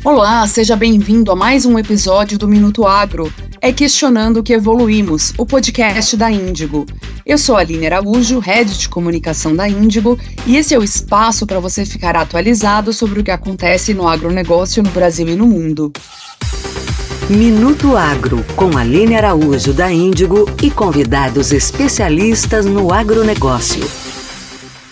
Olá, seja bem-vindo a mais um episódio do Minuto Agro. É Questionando que Evoluímos, o podcast da Índigo. Eu sou a Aline Araújo, Head de Comunicação da Índigo, e esse é o espaço para você ficar atualizado sobre o que acontece no agronegócio no Brasil e no mundo. Minuto Agro, com Aline Araújo da Índigo e convidados especialistas no agronegócio.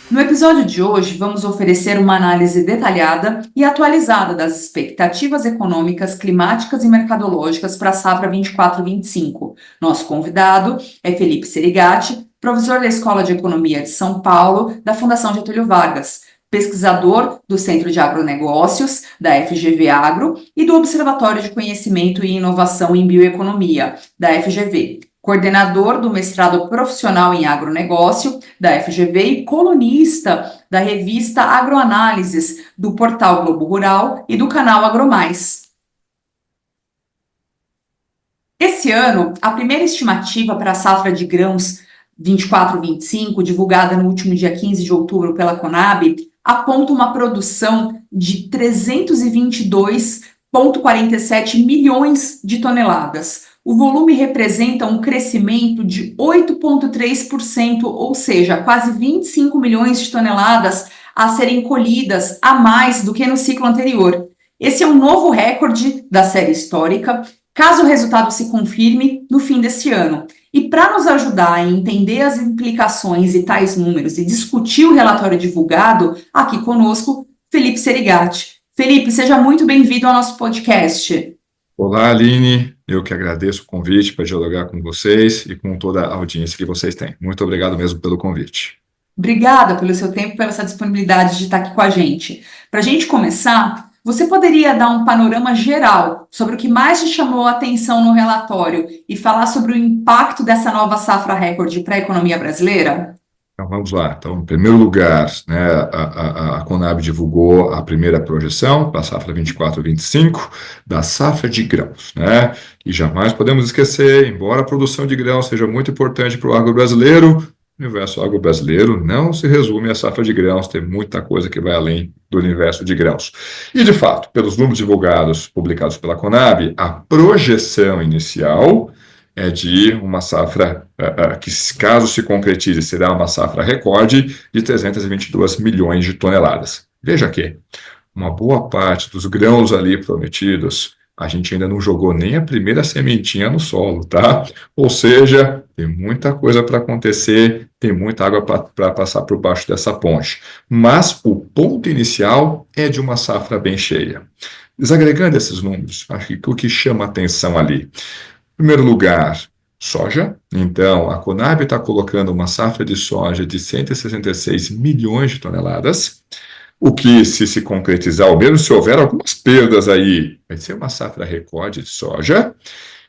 No episódio de hoje, vamos oferecer uma análise detalhada e atualizada das expectativas econômicas, climáticas e mercadológicas para a safra 24-25. Nosso convidado é Felipe Serigati, professor da Escola de Economia de São Paulo, da Fundação Getúlio Vargas, pesquisador do Centro de Agronegócios, da FGV Agro, e do Observatório de Conhecimento e Inovação em Bioeconomia, da FGV. Coordenador do mestrado profissional em agronegócio da FGV e colunista da revista Agroanálises, do portal Globo Rural e do canal AgroMais. Esse ano, a primeira estimativa para a safra de grãos 24-25, divulgada no último dia 15 de outubro pela Conab, aponta uma produção de 322,47 milhões de toneladas. O volume representa um crescimento de 8,3%, ou seja, quase 25 milhões de toneladas a serem colhidas a mais do que no ciclo anterior. Esse é um novo recorde da série histórica, caso o resultado se confirme no fim deste ano. E para nos ajudar a entender as implicações e tais números e discutir o relatório divulgado, aqui conosco, Felipe Serigati. Felipe, seja muito bem-vindo ao nosso podcast. Olá, Aline. Eu que agradeço o convite para dialogar com vocês e com toda a audiência que vocês têm. Muito obrigado mesmo pelo convite. Obrigada pelo seu tempo e pela sua disponibilidade de estar aqui com a gente. Para a gente começar, você poderia dar um panorama geral sobre o que mais te chamou a atenção no relatório e falar sobre o impacto dessa nova safra recorde para a economia brasileira? Então, vamos lá. Então, em primeiro lugar, a Conab divulgou a primeira projeção para a safra 24-25 da safra de grãos, né? E jamais podemos esquecer, embora a produção de grãos seja muito importante para o agro brasileiro, o universo agro brasileiro não se resume à safra de grãos, tem muita coisa que vai além do universo de grãos. E, de fato, pelos números divulgados, publicados pela Conab, a projeção inicial é de uma safra que, caso se concretize, será uma safra recorde de 322 milhões de toneladas. Veja que uma boa parte dos grãos ali prometidos, a gente ainda não jogou nem a primeira sementinha no solo, tá? Ou seja, tem muita coisa para acontecer, tem muita água para passar por baixo dessa ponte. Mas o ponto inicial é de uma safra bem cheia. Desagregando esses números, acho que o que chama atenção ali, em primeiro lugar, soja. Então, a Conab está colocando uma safra de soja de 166 milhões de toneladas, o que, se concretizar, ou mesmo se houver algumas perdas aí, vai ser uma safra recorde de soja.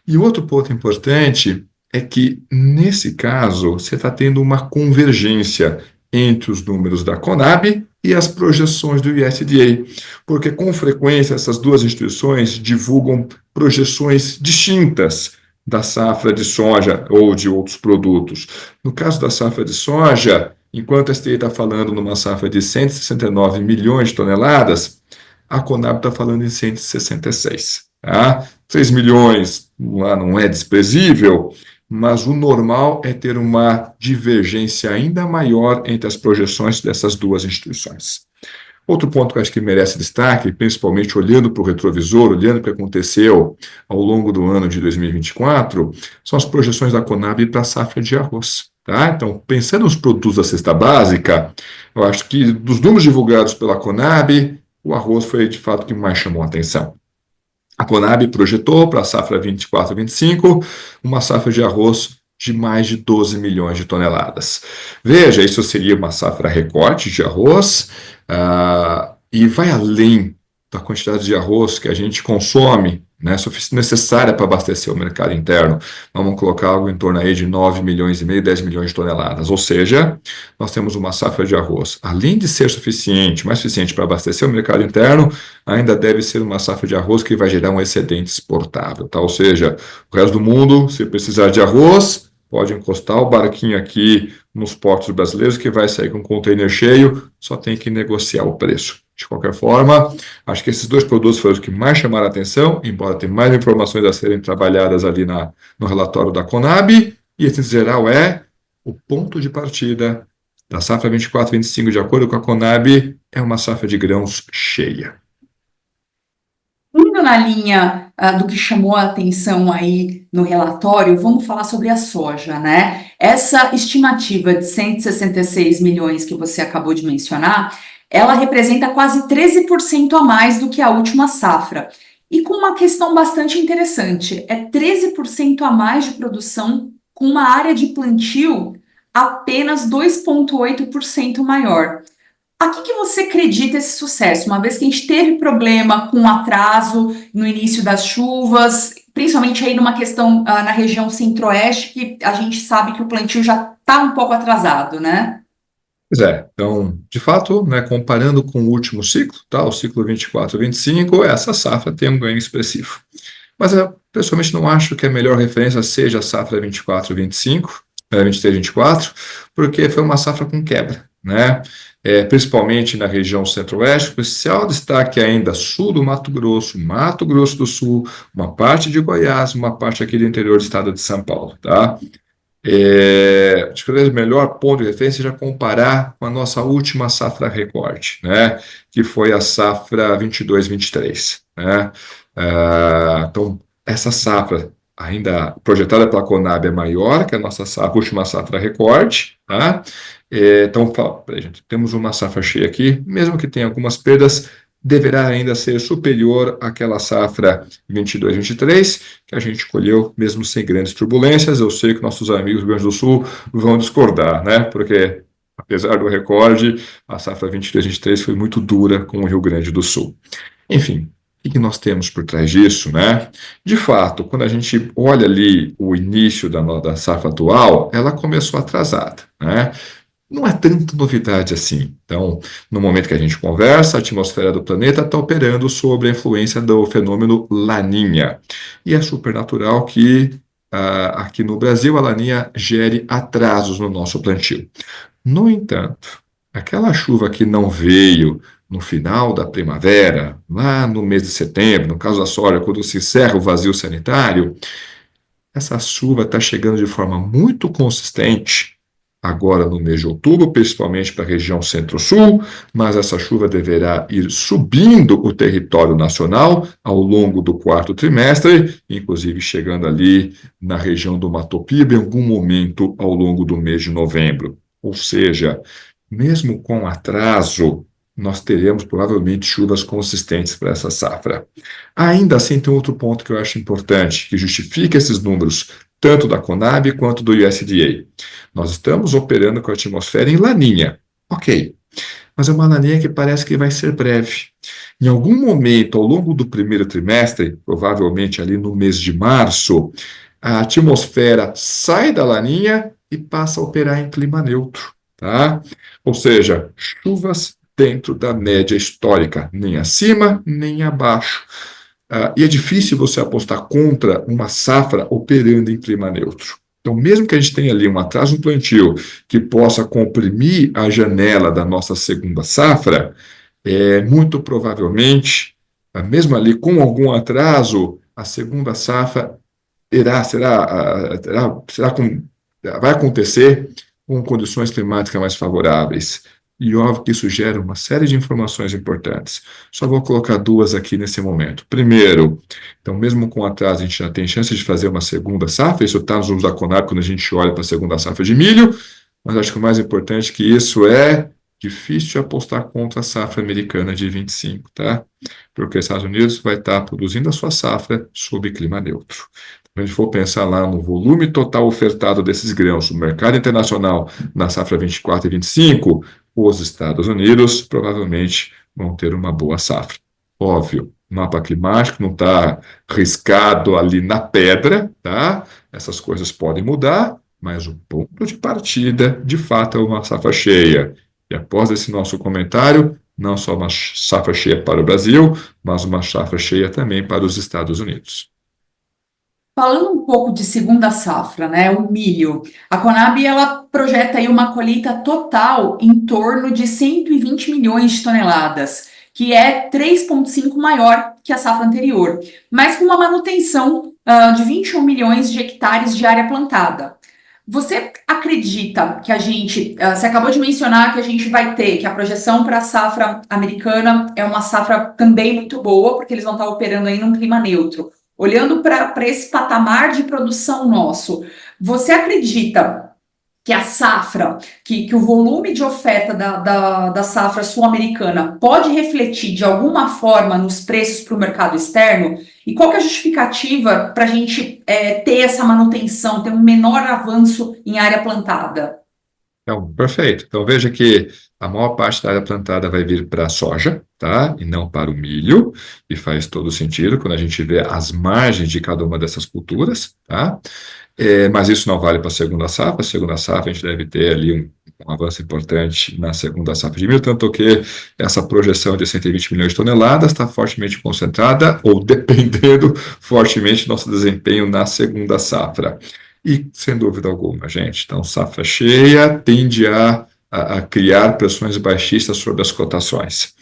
E outro ponto importante é que, nesse caso, você está tendo uma convergência entre os números da Conab e as projeções do USDA, porque, com frequência, essas duas instituições divulgam projeções distintas da safra de soja ou de outros produtos. No caso da safra de soja, enquanto a SDA está falando numa safra de 169 milhões de toneladas, a Conab está falando em 166. Tá? 3 milhões lá não é desprezível, mas o normal é ter uma divergência ainda maior entre as projeções dessas duas instituições. Outro ponto que eu acho que merece destaque, principalmente olhando para o retrovisor, olhando para o que aconteceu ao longo do ano de 2024, são as projeções da Conab para a safra de arroz. Tá? Então, pensando nos produtos da cesta básica, eu acho que dos números divulgados pela Conab, o arroz foi de fato o que mais chamou a atenção. A Conab projetou para a safra 24-25 uma safra de arroz de mais de 12 milhões de toneladas. Veja, isso seria uma safra recorde de arroz, e vai além da quantidade de arroz que a gente consome, né, necessária para abastecer o mercado interno. Vamos colocar algo em torno aí de 9 milhões e meio, 10 milhões de toneladas. Ou seja, nós temos uma safra de arroz, além de ser suficiente, mais suficiente para abastecer o mercado interno, ainda deve ser uma safra de arroz que vai gerar um excedente exportável. Tá? Ou seja, o resto do mundo, se precisar de arroz, pode encostar o barquinho aqui nos portos brasileiros, que vai sair com o container cheio, só tem que negociar o preço. De qualquer forma, acho que esses dois produtos foram os que mais chamaram a atenção, embora tenha mais informações a serem trabalhadas ali no relatório da Conab, e esse, em geral, é o ponto de partida da safra 24-25, de acordo com a Conab, é uma safra de grãos cheia. Indo na linha do que chamou a atenção aí no relatório, vamos falar sobre a soja, né? Essa estimativa de 166 milhões que você acabou de mencionar, ela representa quase 13% a mais do que a última safra. E com uma questão bastante interessante, é 13% a mais de produção com uma área de plantio apenas 2,8% maior. A que você acredita esse sucesso? Uma vez que a gente teve problema com atraso no início das chuvas, principalmente aí numa questão na região centro-oeste, que a gente sabe que o plantio já está um pouco atrasado, né? Pois é, então, de fato, né, comparando com o último ciclo, tá, o ciclo 24-25, essa safra tem um ganho expressivo. Mas eu, pessoalmente, não acho que a melhor referência seja a safra 24-25, 23-24, porque foi uma safra com quebra, né? Principalmente na região centro-oeste, especial destaque ainda sul do Mato Grosso do Sul, uma parte de Goiás, uma parte aqui do interior do estado de São Paulo, tá? Acho que o melhor ponto de referência é comparar com a nossa última safra recorde, né? Que foi a safra 22-23, né? Então, essa safra ainda projetada pela Conab é maior que a nossa última safra recorde, tá? Então, gente, temos uma safra cheia aqui, mesmo que tenha algumas perdas, deverá ainda ser superior àquela safra 22-23, que a gente colheu mesmo sem grandes turbulências. Eu sei que nossos amigos do Rio Grande do Sul vão discordar, né? Porque, apesar do recorde, a safra 22-23 foi muito dura com o Rio Grande do Sul. Enfim, o que nós temos por trás disso, né? De fato, quando a gente olha ali o início da safra atual, ela começou atrasada, né? Não é tanta novidade assim. Então, no momento que a gente conversa, a atmosfera do planeta está operando sob a influência do fenômeno Laninha. E é super natural que aqui no Brasil a Laninha gere atrasos no nosso plantio. No entanto, aquela chuva que não veio no final da primavera, lá no mês de setembro, no caso da soja, quando se encerra o vazio sanitário, essa chuva está chegando de forma muito consistente agora no mês de outubro, principalmente para a região centro-sul, mas essa chuva deverá ir subindo o território nacional ao longo do quarto trimestre, inclusive chegando ali na região do Mato Piba em algum momento ao longo do mês de novembro. Ou seja, mesmo com atraso, nós teremos provavelmente chuvas consistentes para essa safra. Ainda assim, tem outro ponto que eu acho importante, que justifica esses números, tanto da Conab quanto do USDA. Nós estamos operando com a atmosfera em laninha, ok, mas é uma laninha que parece que vai ser breve. Em algum momento, ao longo do primeiro trimestre, provavelmente ali no mês de março, a atmosfera sai da laninha e passa a operar em clima neutro, tá? Ou seja, chuvas dentro da média histórica, nem acima, nem abaixo. E é difícil você apostar contra uma safra operando em clima neutro. Então, mesmo que a gente tenha ali um atraso no plantio que possa comprimir a janela da nossa segunda safra, muito provavelmente, mesmo ali com algum atraso, a segunda safra vai acontecer com condições climáticas mais favoráveis. E óbvio que isso gera uma série de informações importantes. Só vou colocar duas aqui nesse momento. Primeiro, então, mesmo com atraso, a gente já tem chance de fazer uma segunda safra. Isso está nos números da Conab quando a gente olha para a segunda safra de milho. Mas acho que o mais importante é que isso é difícil de apostar contra a safra americana de 25, tá? Porque os Estados Unidos vai estar produzindo a sua safra sob clima neutro. Se a gente for pensar lá no volume total ofertado desses grãos no mercado internacional na safra 24 e 25, os Estados Unidos provavelmente vão ter uma boa safra. Óbvio, o mapa climático não está riscado ali na pedra, tá? Essas coisas podem mudar, mas o ponto de partida, de fato, é uma safra cheia. E após esse nosso comentário, não só uma safra cheia para o Brasil, mas uma safra cheia também para os Estados Unidos. Falando um pouco de segunda safra, né, o milho, a Conab ela projeta aí uma colheita total em torno de 120 milhões de toneladas, que é 3,5 maior que a safra anterior, mas com uma manutenção de 21 milhões de hectares de área plantada. Você acredita que você acabou de mencionar que a gente vai ter, que a projeção para a safra americana é uma safra também muito boa, porque eles vão estar operando aí num clima neutro. Olhando para esse patamar de produção nosso, você acredita que a safra, que o volume de oferta da safra sul-americana pode refletir de alguma forma nos preços para o mercado externo? E qual que é a justificativa para a gente ter essa manutenção, ter um menor avanço em área plantada? Então, perfeito. Então, veja que a maior parte da área plantada vai vir para a soja, tá? E não para o milho, e faz todo sentido quando a gente vê as margens de cada uma dessas culturas, tá? Mas isso não vale para a segunda safra. A segunda safra a gente deve ter ali um avanço importante na segunda safra de milho, tanto que essa projeção de 120 milhões de toneladas está fortemente concentrada ou dependendo fortemente do nosso desempenho na segunda safra. E, sem dúvida alguma, gente, então safra cheia tende a criar pressões baixistas sobre as cotações.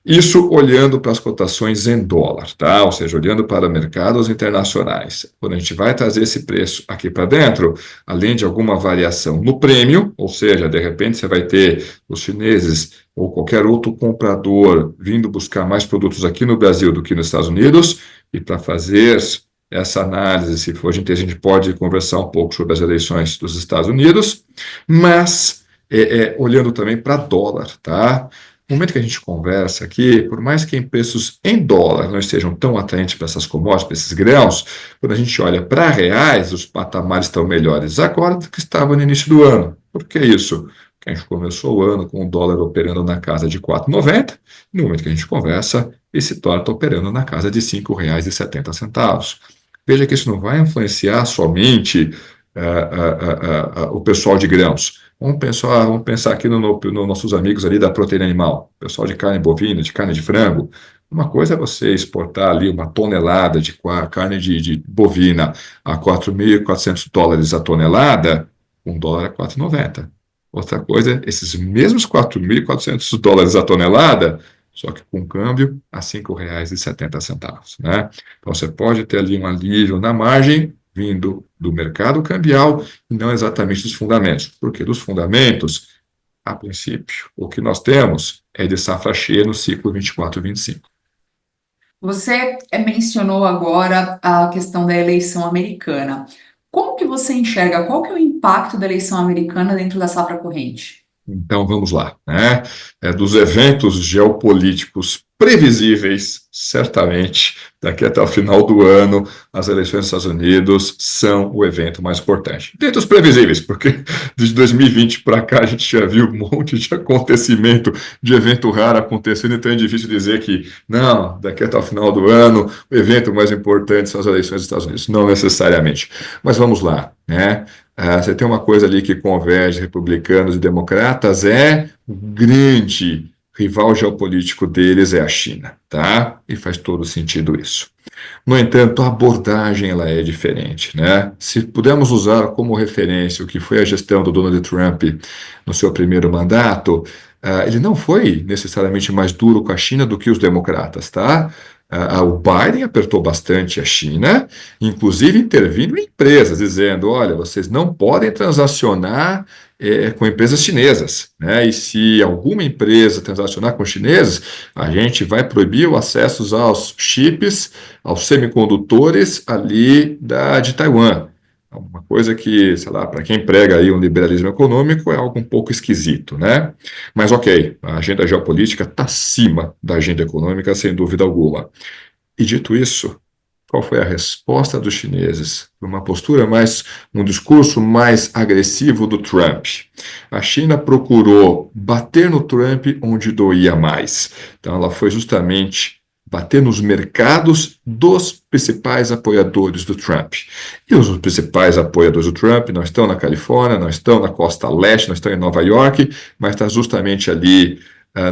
Isso olhando para as cotações em dólar, tá? Ou seja, olhando para mercados internacionais. Quando a gente vai trazer esse preço aqui para dentro, além de alguma variação no prêmio, ou seja, de repente você vai ter os chineses ou qualquer outro comprador vindo buscar mais produtos aqui no Brasil do que nos Estados Unidos, e para fazer essa análise, se for, a gente pode conversar um pouco sobre as eleições dos Estados Unidos, mas olhando também para dólar, tá? No momento que a gente conversa aqui, por mais que em preços em dólar não estejam tão atraentes para essas commodities, para esses grãos, quando a gente olha para reais, os patamares estão melhores agora do que estavam no início do ano. Por que isso? Porque a gente começou o ano com o dólar operando na casa de 4,90, e no momento que a gente conversa, esse dólar está operando na casa de R$ 5,70. Veja que isso não vai influenciar somente o pessoal de grãos. Vamos pensar aqui nos nossos amigos ali da proteína animal, pessoal de carne bovina, de carne de frango. Uma coisa é você exportar ali uma tonelada de carne de bovina a $4.400 a tonelada, $1 é 4,90. Outra coisa é esses mesmos $4.400 a tonelada, só que com câmbio a R$ 5,70, né? Então você pode ter ali um alívio na margem vindo do mercado cambial e não exatamente dos fundamentos. Porque dos fundamentos, a princípio, o que nós temos é de safra cheia no ciclo 24-25. Você mencionou agora a questão da eleição americana. Como que você enxerga, qual que é o impacto da eleição americana dentro da safra corrente? Então vamos lá, né? Dos eventos geopolíticos previsíveis, certamente, daqui até o final do ano, as eleições dos Estados Unidos são o evento mais importante. Dentre os previsíveis, porque de 2020 para cá a gente já viu um monte de acontecimento, de evento raro acontecendo, então é difícil dizer que, não, daqui até o final do ano, o evento mais importante são as eleições dos Estados Unidos. Não necessariamente. Mas vamos lá, né? Você tem uma coisa ali que converge republicanos e democratas, o grande rival geopolítico deles é a China, tá? E faz todo sentido isso. No entanto, a abordagem ela é diferente, né? Se pudermos usar como referência o que foi a gestão do Donald Trump no seu primeiro mandato, ele não foi necessariamente mais duro com a China do que os democratas, tá? O Biden apertou bastante a China, inclusive intervindo em empresas, dizendo: olha, vocês não podem transacionar com empresas chinesas, né? E se alguma empresa transacionar com chineses, a gente vai proibir o acesso aos chips, aos semicondutores ali de Taiwan. Uma coisa que, sei lá, para quem prega aí um liberalismo econômico é algo um pouco esquisito, né? Mas ok, a agenda geopolítica está acima da agenda econômica, sem dúvida alguma. E dito isso, qual foi a resposta dos chineses? Um discurso mais agressivo do Trump. A China procurou bater no Trump onde doía mais. Então ela foi justamente bater nos mercados dos principais apoiadores do Trump. E os principais apoiadores do Trump não estão na Califórnia, não estão na costa leste, não estão em Nova York, mas está justamente ali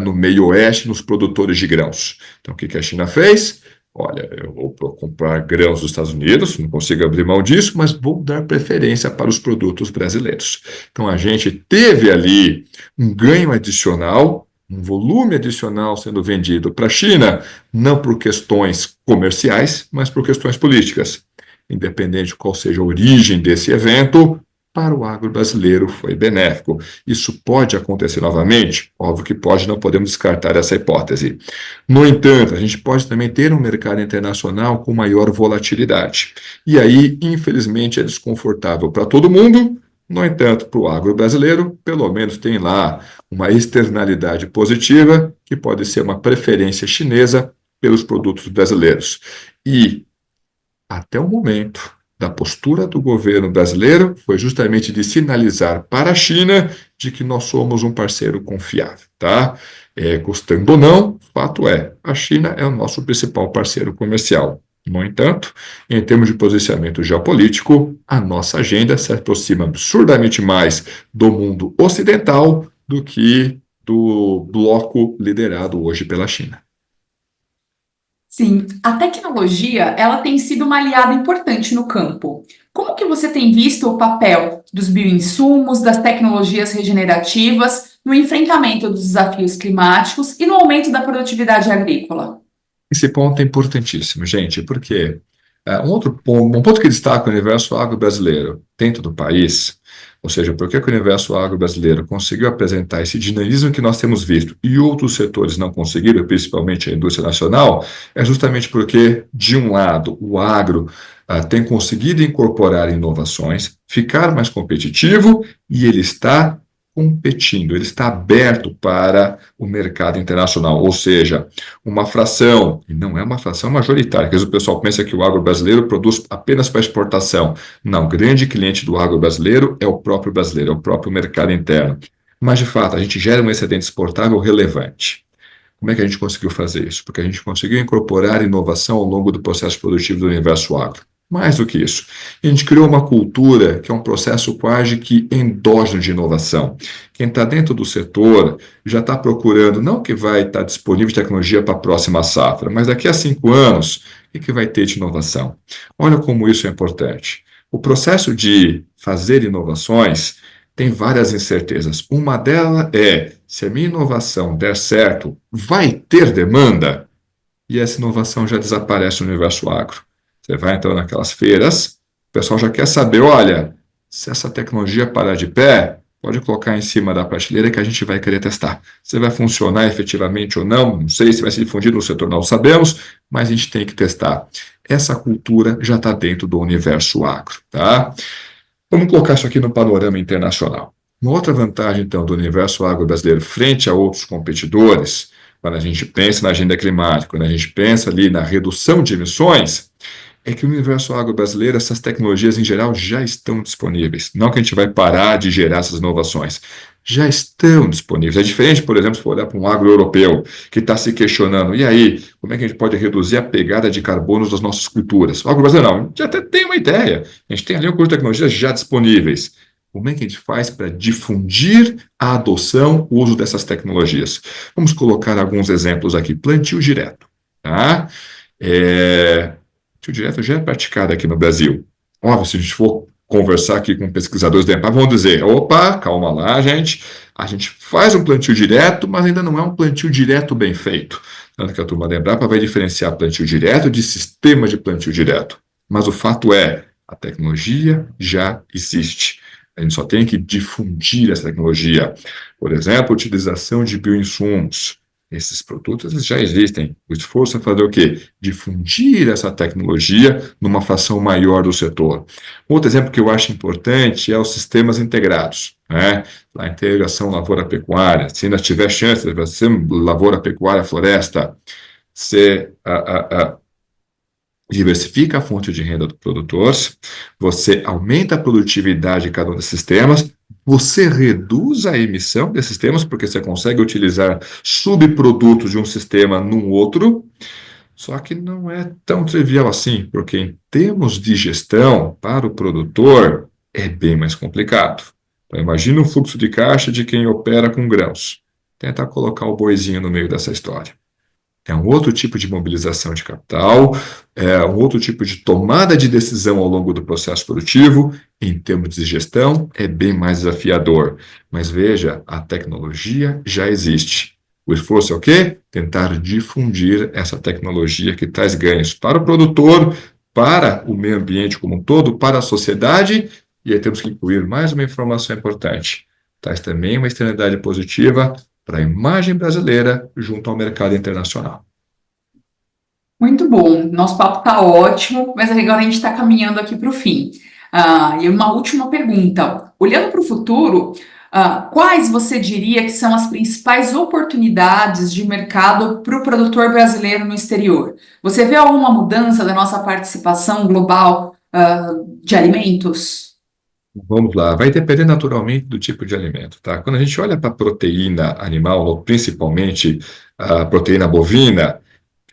no meio oeste, nos produtores de grãos. Então o que a China fez? Olha, eu vou comprar grãos dos Estados Unidos, não consigo abrir mão disso, mas vou dar preferência para os produtos brasileiros. Então, a gente teve ali um ganho adicional, um volume adicional sendo vendido para a China, não por questões comerciais, mas por questões políticas. Independente de qual seja a origem desse evento, para o agro brasileiro foi benéfico. Isso pode acontecer novamente? Óbvio que pode, não podemos descartar essa hipótese. No entanto, a gente pode também ter um mercado internacional com maior volatilidade. E aí, infelizmente, é desconfortável para todo mundo. No entanto, para o agro brasileiro, pelo menos tem lá uma externalidade positiva, que pode ser uma preferência chinesa pelos produtos brasileiros. E até o momento da postura do governo brasileiro foi justamente de sinalizar para a China de que nós somos um parceiro confiável, tá? Gostando ou não, fato é, a China é o nosso principal parceiro comercial. No entanto, em termos de posicionamento geopolítico, a nossa agenda se aproxima absurdamente mais do mundo ocidental do que do bloco liderado hoje pela China. Sim, a tecnologia, ela tem sido uma aliada importante no campo. Como que você tem visto o papel dos bioinsumos, das tecnologias regenerativas no enfrentamento dos desafios climáticos e no aumento da produtividade agrícola? Esse ponto é importantíssimo, gente, porque um ponto que destaca o universo agro brasileiro dentro do país, ou seja, por que o universo agro brasileiro conseguiu apresentar esse dinamismo que nós temos visto e outros setores não conseguiram, principalmente a indústria nacional, é justamente porque, de um lado, o agro tem conseguido incorporar inovações, ficar mais competitivo e ele está competindo, ele está aberto para o mercado internacional, ou seja, uma fração, e não é uma fração majoritária, porque o pessoal pensa que o agro brasileiro produz apenas para exportação. Não, o grande cliente do agro brasileiro é o próprio brasileiro, é o próprio mercado interno. Mas, de fato, a gente gera um excedente exportável relevante. Como é que a gente conseguiu fazer isso? Porque a gente conseguiu incorporar inovação ao longo do processo produtivo do universo agro. Mais do que isso, a gente criou uma cultura que é um processo quase que endógeno de inovação. Quem está dentro do setor já está procurando, não que vai estar disponível de tecnologia para a próxima safra, mas daqui a 5 anos, o que vai ter de inovação? Olha como isso é importante. O processo de fazer inovações tem várias incertezas. Uma delas é, se a minha inovação der certo, vai ter demanda? E essa inovação já desaparece no universo agro. Você vai entrando naquelas feiras, o pessoal já quer saber, olha, se essa tecnologia parar de pé, pode colocar em cima da prateleira que a gente vai querer testar. Se vai funcionar efetivamente ou não sei se vai se difundir no setor, não sabemos, mas a gente tem que testar. Essa cultura já está dentro do universo agro, tá? Vamos colocar isso aqui no panorama internacional. Uma outra vantagem, então, do universo agro brasileiro frente a outros competidores, quando a gente pensa na agenda climática, quando a gente pensa ali na redução de emissões, é que o universo agro brasileiro, essas tecnologias em geral já estão disponíveis. Não que a gente vai parar de gerar essas inovações. Já estão disponíveis. É diferente, por exemplo, se for olhar para um agro europeu que está se questionando, e aí, como é que a gente pode reduzir a pegada de carbono das nossas culturas? O agro brasileiro não, a gente até tem uma ideia. A gente tem ali um conjunto de tecnologias já disponíveis. Como é que a gente faz para difundir a adoção, o uso dessas tecnologias? Vamos colocar alguns exemplos aqui. Plantio direto. Tá? Plantio direto já é praticado aqui no Brasil. Óbvio, se a gente for conversar aqui com pesquisadores da Embrapa, vão dizer, opa, calma lá, gente. A gente faz um plantio direto, mas ainda não é um plantio direto bem feito. Tanto que a turma da Embrapa vai diferenciar plantio direto de sistema de plantio direto. Mas o fato é, a tecnologia já existe. A gente só tem que difundir essa tecnologia. Por exemplo, a utilização de bioinsumos. Esses produtos eles já existem. O esforço é fazer o quê? Difundir essa tecnologia numa fração maior do setor. Outro exemplo que eu acho importante é os sistemas integrados. Né? A integração lavoura-pecuária. Se ainda tiver chance de ser lavoura-pecuária-floresta, você diversifica a fonte de renda do produtor, você aumenta a produtividade de cada um desses sistemas, você reduz a emissão desses sistemas, porque você consegue utilizar subprodutos de um sistema num outro, só que não é tão trivial assim, porque em termos de gestão, para o produtor, é bem mais complicado. Então, imagina o fluxo de caixa de quem opera com grãos. Tenta colocar o boizinho no meio dessa história. É um outro tipo de mobilização de capital, é um outro tipo de tomada de decisão ao longo do processo produtivo. Em termos de gestão, é bem mais desafiador. Mas veja, a tecnologia já existe. O esforço é o quê? Tentar difundir essa tecnologia que traz ganhos para o produtor, para o meio ambiente como um todo, para a sociedade. E aí temos que incluir mais uma informação importante. Traz também uma externalidade positiva para a imagem brasileira junto ao mercado internacional. Muito bom, nosso papo está ótimo, mas agora a gente está caminhando aqui para o fim. E uma última pergunta: olhando para o futuro, quais você diria que são as principais oportunidades de mercado para o produtor brasileiro no exterior? Você vê alguma mudança da nossa participação global, de alimentos? Vamos lá, vai depender naturalmente do tipo de alimento, tá? Quando a gente olha para a proteína animal, ou principalmente a proteína bovina,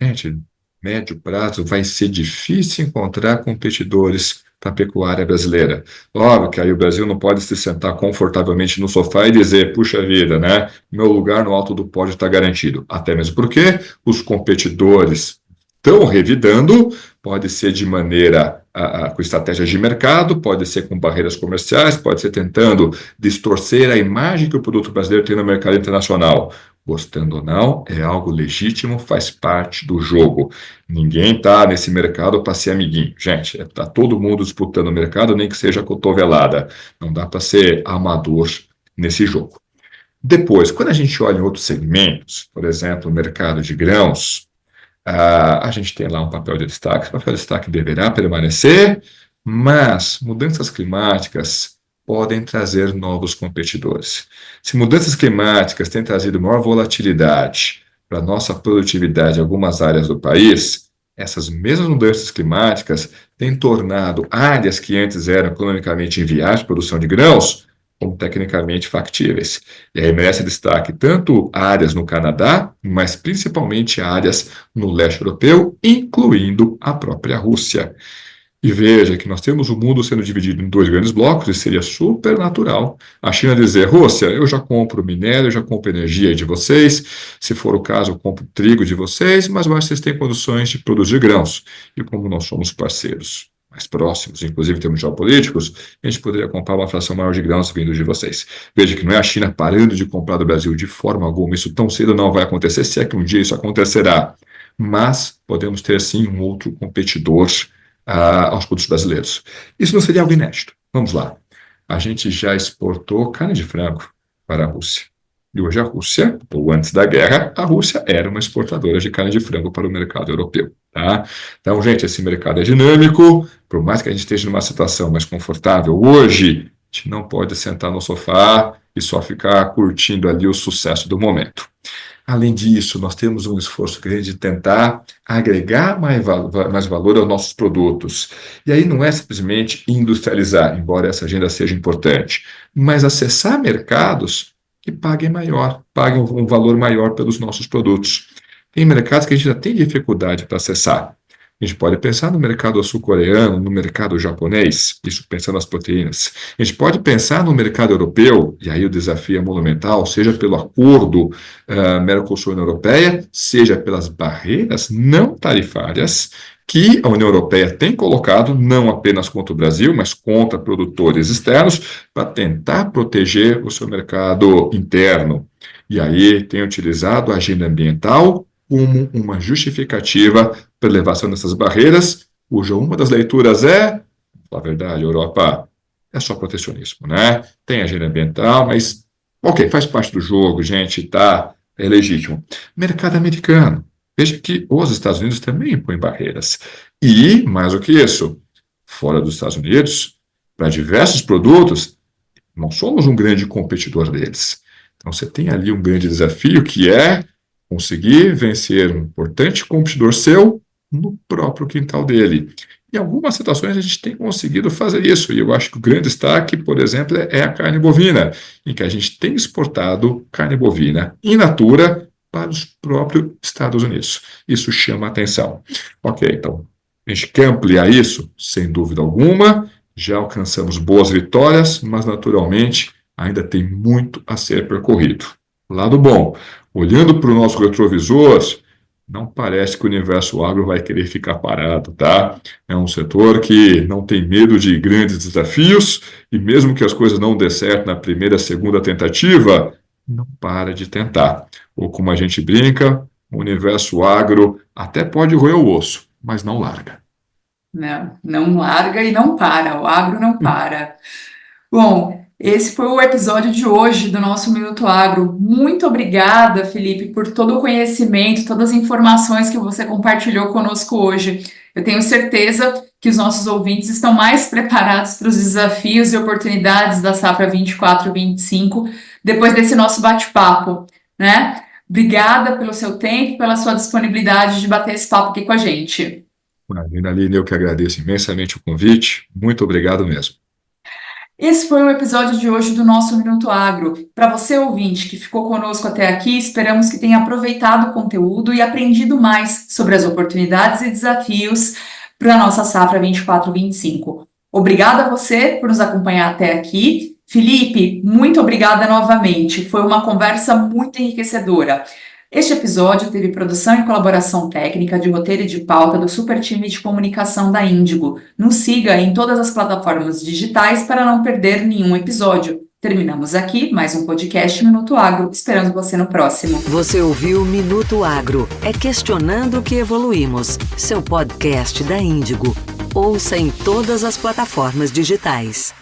gente, médio prazo vai ser difícil encontrar competidores para a pecuária brasileira. Óbvio que aí o Brasil não pode se sentar confortavelmente no sofá e dizer, puxa vida, né? Meu lugar no alto do pódio está garantido. Até mesmo porque os competidores estão revidando, pode ser de maneira com estratégias de mercado, pode ser com barreiras comerciais, pode ser tentando distorcer a imagem que o produto brasileiro tem no mercado internacional. Gostando ou não, é algo legítimo, faz parte do jogo. Ninguém está nesse mercado para ser amiguinho. Gente, está todo mundo disputando o mercado, nem que seja cotovelada. Não dá para ser amador nesse jogo. Depois, quando a gente olha em outros segmentos, por exemplo, o mercado de grãos, a gente tem lá um papel de destaque. O papel de destaque deverá permanecer, mas mudanças climáticas podem trazer novos competidores. Se mudanças climáticas têm trazido maior volatilidade para a nossa produtividade em algumas áreas do país, essas mesmas mudanças climáticas têm tornado áreas que antes eram economicamente inviáveis de produção de grãos como tecnicamente factíveis. E aí merece destaque tanto áreas no Canadá, mas principalmente áreas no leste europeu, incluindo a própria Rússia. E veja que nós temos o mundo sendo dividido em dois grandes blocos, e seria super natural a China dizer, Rússia, eu já compro minério, eu já compro energia de vocês, se for o caso eu compro trigo de vocês, mas eu acho que vocês têm condições de produzir grãos. E como nós somos parceiros mais próximos, inclusive em termos geopolíticos, a gente poderia comprar uma fração maior de grãos vindos de vocês. Veja que não é a China parando de comprar do Brasil de forma alguma, isso tão cedo não vai acontecer, se é que um dia isso acontecerá. Mas podemos ter sim um outro competidor aos produtos brasileiros. Isso não seria algo inédito. Vamos lá. A gente já exportou carne de frango para a Rússia. E hoje a Rússia, ou antes da guerra, a Rússia era uma exportadora de carne de frango para o mercado europeu. Tá? Então, gente, esse mercado é dinâmico. Por mais que a gente esteja numa situação mais confortável hoje, a gente não pode sentar no sofá e só ficar curtindo ali o sucesso do momento. Além disso, nós temos um esforço grande de tentar agregar mais valor aos nossos produtos. E aí não é simplesmente industrializar, embora essa agenda seja importante, mas acessar mercados que paguem um valor maior pelos nossos produtos. Tem mercados que a gente já tem dificuldade para acessar. A gente pode pensar no mercado sul-coreano, no mercado japonês, isso pensando nas proteínas. A gente pode pensar no mercado europeu, e aí o desafio é monumental, seja pelo acordo Mercosul-União Europeia, seja pelas barreiras não tarifárias que a União Europeia tem colocado, não apenas contra o Brasil, mas contra produtores externos, para tentar proteger o seu mercado interno. E aí tem utilizado a agenda ambiental como uma justificativa para elevação dessas barreiras, cuja uma das leituras é, a verdade, Europa é só protecionismo, né? Tem agenda ambiental, mas, ok, faz parte do jogo, gente, tá, é legítimo. Mercado americano. Veja que os Estados Unidos também impõem barreiras. E, mais do que isso, fora dos Estados Unidos, para diversos produtos, nós somos um grande competidor deles. Então, você tem ali um grande desafio que é conseguir vencer um importante competidor seu no próprio quintal dele. Em algumas situações a gente tem conseguido fazer isso, e eu acho que o grande destaque, por exemplo, é a carne bovina, em que a gente tem exportado carne bovina in natura para os próprios Estados Unidos. Isso chama a atenção. Ok, então, a gente quer ampliar isso? Sem dúvida alguma, já alcançamos boas vitórias, mas naturalmente ainda tem muito a ser percorrido. Lado bom, olhando para o nosso retrovisor, não parece que o universo agro vai querer ficar parado, tá? É um setor que não tem medo de grandes desafios e mesmo que as coisas não dê certo na primeira, segunda tentativa, não para de tentar. Ou como a gente brinca, o universo agro até pode roer o osso, mas não larga. Não, não larga e não para, o agro não para. Bom, esse foi o episódio de hoje do nosso Minuto Agro. Muito obrigada, Felipe, por todo o conhecimento, todas as informações que você compartilhou conosco hoje. Eu tenho certeza que os nossos ouvintes estão mais preparados para os desafios e oportunidades da safra 24/25 depois desse nosso bate-papo, né? Obrigada pelo seu tempo, pela sua disponibilidade de bater esse papo aqui com a gente. Imagina, Aline, eu que agradeço imensamente o convite. Muito obrigado mesmo. Esse foi o episódio de hoje do nosso Minuto Agro. Para você, ouvinte, que ficou conosco até aqui, esperamos que tenha aproveitado o conteúdo e aprendido mais sobre as oportunidades e desafios para a nossa safra 24/25. Obrigada a você por nos acompanhar até aqui. Felipe, muito obrigada novamente. Foi uma conversa muito enriquecedora. Este episódio teve produção e colaboração técnica de roteiro e de pauta do super time de comunicação da Índigo. Nos siga em todas as plataformas digitais para não perder nenhum episódio. Terminamos aqui mais um podcast Minuto Agro, esperando você no próximo. Você ouviu Minuto Agro, é questionando que evoluímos. Seu podcast da Índigo. Ouça em todas as plataformas digitais.